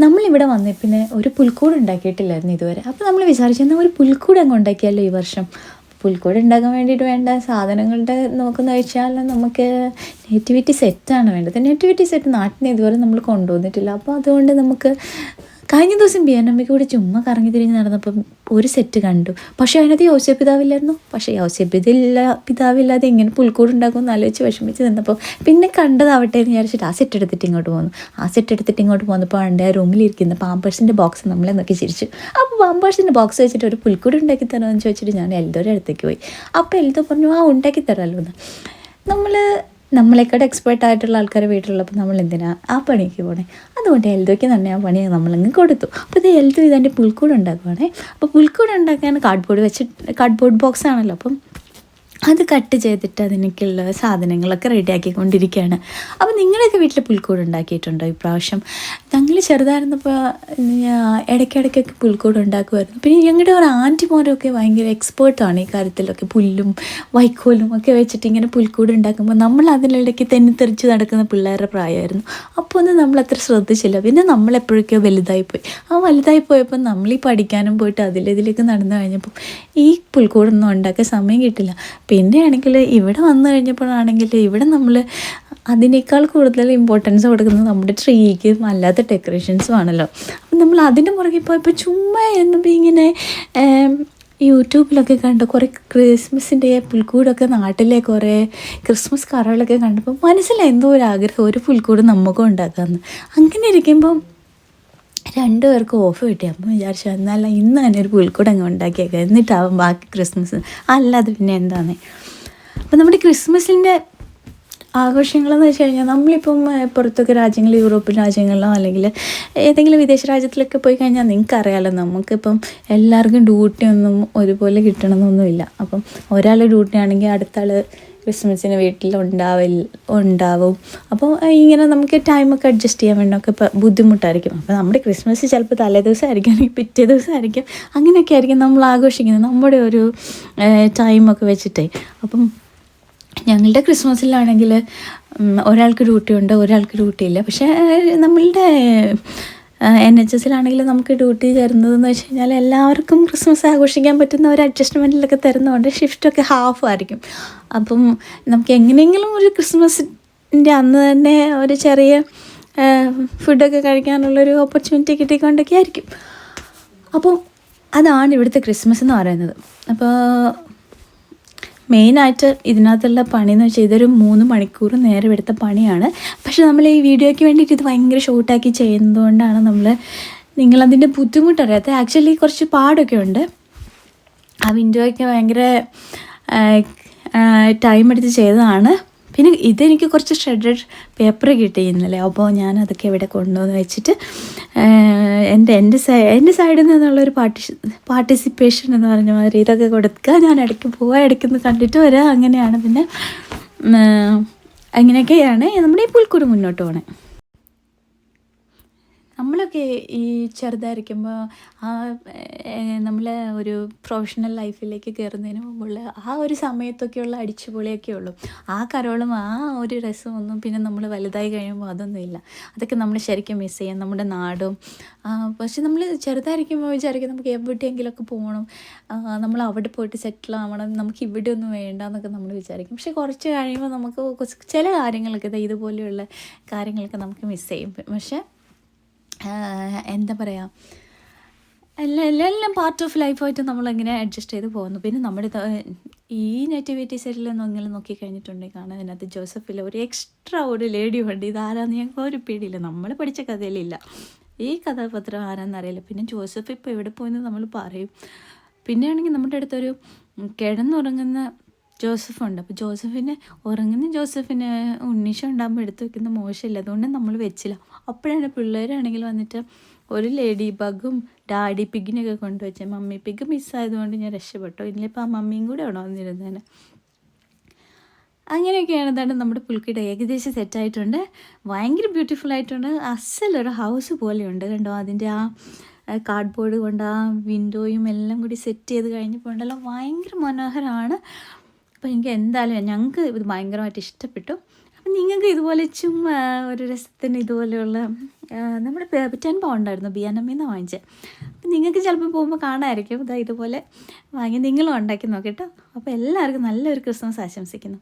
നമ്മളിവിടെ വന്നേ പിന്നെ ഒരു പുൽക്കൂട് ഉണ്ടാക്കിയിട്ടില്ലായിരുന്നു ഇതുവരെ. അപ്പോൾ നമ്മൾ വിചാരിച്ചു എന്നാൽ ഒരു പുൽക്കൂട് അങ്ങ് ഉണ്ടാക്കിയാലോ ഈ വർഷം. പുൽക്കൂട് ഉണ്ടാക്കാൻ വേണ്ടിയിട്ട് വേണ്ട സാധനങ്ങളുടെ നോക്കുന്ന വെച്ചാൽ നമുക്ക് നേറ്റിവിറ്റി സെറ്റാണ് വേണ്ടത്. നേറ്റിവിറ്റി സെറ്റ് നാട്ടിൽ നിന്ന് ഇതുവരെ നമ്മൾ കൊണ്ടുവന്നിട്ടില്ല. അപ്പോൾ അതുകൊണ്ട് നമുക്ക് കഴിഞ്ഞ ദിവസം ബിയനമ്മയ്ക്ക് കൂടി ചുമ്മാ കറങ്ങി തിരിഞ്ഞ് നടന്നപ്പം ഒരു സെറ്റ് കണ്ടു. പക്ഷേ അതിനകത്ത് യോസേപ്പ് പിതാവില്ലായിരുന്നു. പക്ഷേ യോസേപ്പ് പിതാവില്ലാതെ എങ്ങനെ പുൽക്കൂട് ഉണ്ടാക്കുമെന്ന് ആലോചിച്ച് വിഷമിച്ച് നിന്നപ്പോൾ പിന്നെ കണ്ടതാവട്ടെ എന്ന് വിചാരിച്ചിട്ട് ആ സെറ്റ് എടുത്തിട്ട് ഇങ്ങോട്ട് പോന്നു. ആ സെറ്റ് എടുത്തിട്ട് ഇങ്ങോട്ട് പോന്നപ്പോൾ എൻ്റെ റൂമിലിരിക്കുന്ന പാമ്പേഴ്സിൻ്റെ ബോക്സ് നമ്മളെ നോക്കി ചിരിച്ചു. അപ്പോൾ പാമ്പേഴ്സിൻ്റെ ബോക്സ് വെച്ചിട്ട് ഒരു പുൽക്കൂട് ഉണ്ടാക്കി തരാമെന്ന് ചോദിച്ചിട്ട് ഞാൻ എൽദോയുടെ അടുത്തേക്ക് പോയി. അപ്പോൾ എൽദോ പറഞ്ഞു ഉണ്ടാക്കി തരാമല്ലോ എന്ന്. നമ്മളെക്കാട് എക്സ്പേർട്ടായിട്ടുള്ള ആൾക്കാരെ വീട്ടിലുള്ളപ്പോൾ നമ്മൾ എന്തിനാ ആ പണിക്ക് പോണേ. അതുകൊണ്ട് എൽദോയ്ക്ക് തന്നെ ആ പണി നമ്മളങ്ങ് കൊടുത്തു. അപ്പോൾ ഇത് എൽദോ ഇതെൻ്റെ പുൽക്കൂട് ഉണ്ടാക്കുവാണേ. അപ്പോൾ പുൽക്കൂട് ഉണ്ടാക്കാൻ കാർഡ്ബോർഡ് ബോക്സ് ആണല്ലോ. അപ്പം അത് കട്ട് ചെയ്തിട്ട് അതിനൊക്കെയുള്ള സാധനങ്ങളൊക്കെ റെഡിയാക്കിക്കൊണ്ടിരിക്കുകയാണ്. അപ്പോൾ നിങ്ങളുടെയൊക്കെ വീട്ടിൽ പുൽക്കൂട് ഉണ്ടാക്കിയിട്ടുണ്ടോ ഇപ്രാവശ്യം? ഞങ്ങൾ ചെറുതായിരുന്നപ്പോൾ ഇടയ്ക്കിടയ്ക്കൊക്കെ പുൽക്കൂട് ഉണ്ടാക്കുമായിരുന്നു. പിന്നെ ഞങ്ങളുടെ ഒരു ആൻറ്റിമാരൊക്കെ ഭയങ്കര എക്സ്പേർട്ടാണ് ഈ കാര്യത്തിലൊക്കെ. പുല്ലും വൈക്കോലും ഒക്കെ വെച്ചിട്ട് ഇങ്ങനെ പുൽക്കൂട് ഉണ്ടാക്കുമ്പോൾ നമ്മൾ അതിനിടയ്ക്ക് തെന്നിത്തെറിച്ച് നടക്കുന്ന പിള്ളേരുടെ പ്രായമായിരുന്നു. അപ്പോൾ ഒന്നും നമ്മളത്ര ശ്രദ്ധിച്ചില്ല. പിന്നെ നമ്മളെപ്പോഴൊക്കെയോ വലുതായിപ്പോയി. ആ വലുതായി പോയപ്പോൾ നമ്മളീ പഠിക്കാനും പോയിട്ട് അതിലേക്ക് നടന്നു കഴിഞ്ഞപ്പം ഈ പുൽക്കൂടൊന്നും ഉണ്ടാക്കാൻ സമയം കിട്ടില്ല. പിന്നെ ആണെങ്കിൽ ഇവിടെ വന്നു കഴിഞ്ഞപ്പോഴാണെങ്കിൽ ഇവിടെ നമ്മൾ അതിനേക്കാൾ കൂടുതൽ ഇമ്പോർട്ടൻസ് കൊടുക്കുന്നത് നമ്മുടെ ട്രീക്കും അല്ലാത്ത ഡെക്കറേഷൻസും ആണല്ലോ. അപ്പം നമ്മൾ അതിൻ്റെ പുറകെ പോയപ്പോൾ ചുമ്മാ എന്നപ്പോൾ ഇങ്ങനെ യൂട്യൂബിലൊക്കെ കണ്ട് കുറേ ക്രിസ്മസിൻ്റെ പുൽക്കൂടൊക്കെ നാട്ടിലെ കുറേ ക്രിസ്മസ് കറകളൊക്കെ കണ്ടപ്പോൾ മനസ്സിലായി എന്തോ ഒരു ആഗ്രഹം ഒരു പുൽക്കൂട് നമുക്കും ഉണ്ടാക്കാമെന്ന്. അങ്ങനെ ഇരിക്കുമ്പം 2 പേർക്ക് ഓഫ് കിട്ടി. അപ്പം വിചാരിച്ചു എന്നല്ല ഇന്ന് തന്നെ ഒരു പുൽക്കൂട് അങ്ങ് ഉണ്ടാക്കിയേക്കാം, എന്നിട്ടാവും ബാക്കി ക്രിസ്മസ്. അല്ലാതെ പിന്നെ എന്താന്നേ. അപ്പം നമ്മുടെ ക്രിസ്മസിൻ്റെ ആഘോഷങ്ങളെന്ന് വെച്ച് കഴിഞ്ഞാൽ നമ്മളിപ്പം പുറത്തൊക്കെ രാജ്യങ്ങൾ യൂറോപ്യൻ രാജ്യങ്ങളിലോ അല്ലെങ്കിൽ ഏതെങ്കിലും വിദേശ രാജ്യത്തിലൊക്കെ പോയി കഴിഞ്ഞാൽ നിങ്ങൾക്കറിയാമല്ലോ, നമുക്കിപ്പം എല്ലാവർക്കും ഡ്യൂട്ടി ഒന്നും ഒരുപോലെ കിട്ടണമെന്നൊന്നുമില്ല. അപ്പം ഒരാൾ ഡ്യൂട്ടി ആണെങ്കിൽ അടുത്ത ആൾ ക്രിസ്മസിന് ഉണ്ടാവും. അപ്പോൾ ഇങ്ങനെ നമുക്ക് ടൈമൊക്കെ അഡ്ജസ്റ്റ് ചെയ്യാൻ വേണ്ടിയൊക്കെ ഇപ്പോൾ ബുദ്ധിമുട്ടായിരിക്കും. അപ്പോൾ നമ്മുടെ ക്രിസ്മസ് ചിലപ്പോൾ തലേ ദിവസമായിരിക്കും അല്ലെങ്കിൽ പിറ്റേ ദിവസമായിരിക്കും. അങ്ങനെയൊക്കെ ആയിരിക്കും നമ്മൾ ആഘോഷിക്കുന്നത് നമ്മുടെ ഒരു ടൈമൊക്കെ വെച്ചിട്ടേ. അപ്പം ഞങ്ങളുടെ ക്രിസ്മസിലാണെങ്കിൽ ഒരാൾക്ക് ഡ്യൂട്ടി ഉണ്ട്, ഒരാൾക്ക് ഡ്യൂട്ടി ഇല്ല. പക്ഷേ നമ്മളുടെ NHSലാണെങ്കിൽ നമുക്ക് ഡ്യൂട്ടി തരുന്നതെന്ന് വെച്ച് കഴിഞ്ഞാൽ എല്ലാവർക്കും ക്രിസ്മസ് ആഘോഷിക്കാൻ പറ്റുന്ന ഒരു അഡ്ജസ്റ്റ്മെൻറ്റിലൊക്കെ തരുന്നതുകൊണ്ട് ഷിഫ്റ്റൊക്കെ ഹാഫ് ആയിരിക്കും. അപ്പം നമുക്ക് എങ്ങനെയെങ്കിലും ഒരു ക്രിസ്മസിൻ്റെ അന്ന് തന്നെ ഒരു ചെറിയ ഫുഡൊക്കെ കഴിക്കാനുള്ളൊരു ഓപ്പർച്യൂണിറ്റി കിട്ടിക്കൊണ്ടൊക്കെ ആയിരിക്കും. അപ്പം അതാണ് ഇവിടുത്തെ ക്രിസ്മസ് എന്ന് പറയുന്നത്. അപ്പോൾ മെയിനായിട്ട് ഇതിനകത്തുള്ള പണിയെന്ന് വെച്ചാൽ ഇതൊരു 3 മണിക്കൂർ നേരം എടുത്ത പണിയാണ്. പക്ഷെ നമ്മൾ ഈ വീഡിയോയ്ക്ക് വേണ്ടിയിട്ട് ഇത് ഭയങ്കര ഷോർട്ടാക്കി ചെയ്യുന്നതുകൊണ്ടാണ് നിങ്ങളതിൻ്റെ ബുദ്ധിമുട്ടറിയാത്ത. ആക്ച്വലി കുറച്ച് പാടൊക്കെ ഉണ്ട്. ആ വിൻഡോയൊക്കെ ഭയങ്കര ടൈം എടുത്ത് ചെയ്തതാണ്. പിന്നെ ഇതെനിക്ക് കുറച്ച് ഷ്രെഡഡ് പേപ്പർ കിട്ടി ഇന്നലെ. അപ്പോൾ ഞാനതൊക്കെ ഇവിടെ കൊണ്ടുവന്ന് വെച്ചിട്ട് എൻ്റെ സൈഡിൽ നിന്നുള്ളൊരു പാർട്ടിസിപ്പേഷൻ എന്ന് പറഞ്ഞ മാതിരി ഇതൊക്കെ കൊടുക്കുക. ഞാൻ ഇടയ്ക്ക് പോവാൻ ഇടയ്ക്കൊന്ന് കണ്ടിട്ട് വരാം. അങ്ങനെയാണ്. പിന്നെ അങ്ങനെയൊക്കെയാണ് നമ്മുടെ ഈ പുൽക്കൂട് മുന്നോട്ട് പോകണേ. നമ്മളൊക്കെ ഈ ചെറുതായിരിക്കുമ്പോൾ നമ്മൾ ഒരു പ്രൊഫഷണൽ ലൈഫിലേക്ക് കയറുന്നതിന് മുമ്പുള്ള ആ ഒരു സമയത്തൊക്കെയുള്ള അടിച്ചുപൊളിയൊക്കെ ഉള്ളൂ. ആ കരോളും ആ ഒരു രസമൊന്നും പിന്നെ നമ്മൾ വലുതായി കഴിയുമ്പോൾ അതൊന്നുമില്ല. അതൊക്കെ നമ്മൾ ശരിക്കും മിസ് ചെയ്യാം, നമ്മുടെ നാടും. പക്ഷെ നമ്മൾ ചെറുതായിരിക്കുമ്പോൾ വിചാരിക്കും നമുക്ക് എവിടെയെങ്കിലുമൊക്കെ പോകണം, നമ്മൾ അവിടെ പോയിട്ട് സെറ്റിൽ ആവണം, നമുക്ക് ഇവിടെ ഒന്നും വേണ്ട എന്നൊക്കെ നമ്മൾ വിചാരിക്കും. പക്ഷെ കുറച്ച് കഴിയുമ്പോൾ നമുക്ക് ചില കാര്യങ്ങളൊക്കെ ഇതുപോലെയുള്ള കാര്യങ്ങളൊക്കെ നമുക്ക് മിസ് ചെയ്യും. പക്ഷേ എന്താ പറയുക, എല്ലാം പാർട്ട് ഓഫ് ലൈഫായിട്ട് നമ്മളെങ്ങനെ അഡ്ജസ്റ്റ് ചെയ്ത് പോകുന്നു. പിന്നെ നമ്മുടെ ഈ നേറ്റിവിറ്റി സെറ്റിൽ നിങ്ങൾ നോക്കിക്കഴിഞ്ഞിട്ടുണ്ടെങ്കിൽ കാണാൻ അതിനകത്ത് ജോസഫിൽ ഒരു എക്സ്ട്രാ ഒരു ലേഡി ഉണ്ട്. ഇതാരാന്ന് ഞങ്ങൾക്ക് ഒരു പേടിയില്ല, നമ്മൾ പഠിച്ച കഥയിലില്ല. ഈ കഥാപാത്രം ആരാന്നറിയില്ല. പിന്നെ ജോസഫ് ഇപ്പോൾ എവിടെ പോയെന്ന് നമ്മൾ പറയും. പിന്നെ ആണെങ്കിൽ നമ്മുടെ അടുത്തൊരു കിടന്നുറങ്ങുന്ന ജോസഫുണ്ട്. അപ്പോൾ ഉറങ്ങുന്ന ജോസഫിന് ഉണ്ണീഷം ഉണ്ടാകുമ്പോൾ എടുത്ത് വെക്കുന്ന മോശമില്ല, അതുകൊണ്ട് നമ്മൾ വെച്ചില്ല. അപ്പോഴാണ് പിള്ളേരാണെങ്കിൽ വന്നിട്ട് ഒരു ലേഡി ബഗും ഡാഡി പിഗിനൊക്കെ കൊണ്ടുവച്ചത്. മമ്മി പിഗ് മിസ്സായതുകൊണ്ട് ഞാൻ രക്ഷപ്പെട്ടു, ഇനിയിപ്പോൾ ആ മമ്മിയും കൂടെ ആണോ വന്നിരുന്നേനെ. അങ്ങനെയൊക്കെയാണ്. എന്താണ് നമ്മുടെ പുൽക്കൂട് ഏകദേശം സെറ്റായിട്ടുണ്ട്. ഭയങ്കര ബ്യൂട്ടിഫുൾ ആയിട്ടുണ്ട്. അസലൊരു ഹൗസ് പോലെയുണ്ട് കണ്ടോ. അതിൻ്റെ ആ കാർഡ്ബോർഡ് കൊണ്ട് ആ വിൻഡോയും എല്ലാം കൂടി സെറ്റ് ചെയ്ത് കഴിഞ്ഞപ്പോൾ ഉണ്ടല്ലോ ഭയങ്കര മനോഹരമാണ്. അപ്പോൾ ഞങ്ങൾക്ക് ഇത് ഭയങ്കരമായിട്ട് ഇഷ്ടപ്പെട്ടു. അപ്പം നിങ്ങൾക്ക് ഇതുപോലെ ചുമ്മാ ഒരു രസത്തിന് ഇതുപോലെയുള്ള നമ്മുടെ പേപ്പിറ്റാൻ ഉണ്ടായിരുന്നു ബിയാനമ്മയിൽ വാങ്ങിച്ചത്. അപ്പം നിങ്ങൾക്ക് ചിലപ്പോൾ പോകുമ്പോൾ കാണാമായിരിക്കും. ഇതാ ഇതുപോലെ വാങ്ങി നിങ്ങളും ഉണ്ടാക്കി നോക്കിട്ടോ. അപ്പോൾ എല്ലാവർക്കും നല്ലൊരു ക്രിസ്മസ് ആശംസിക്കുന്നു.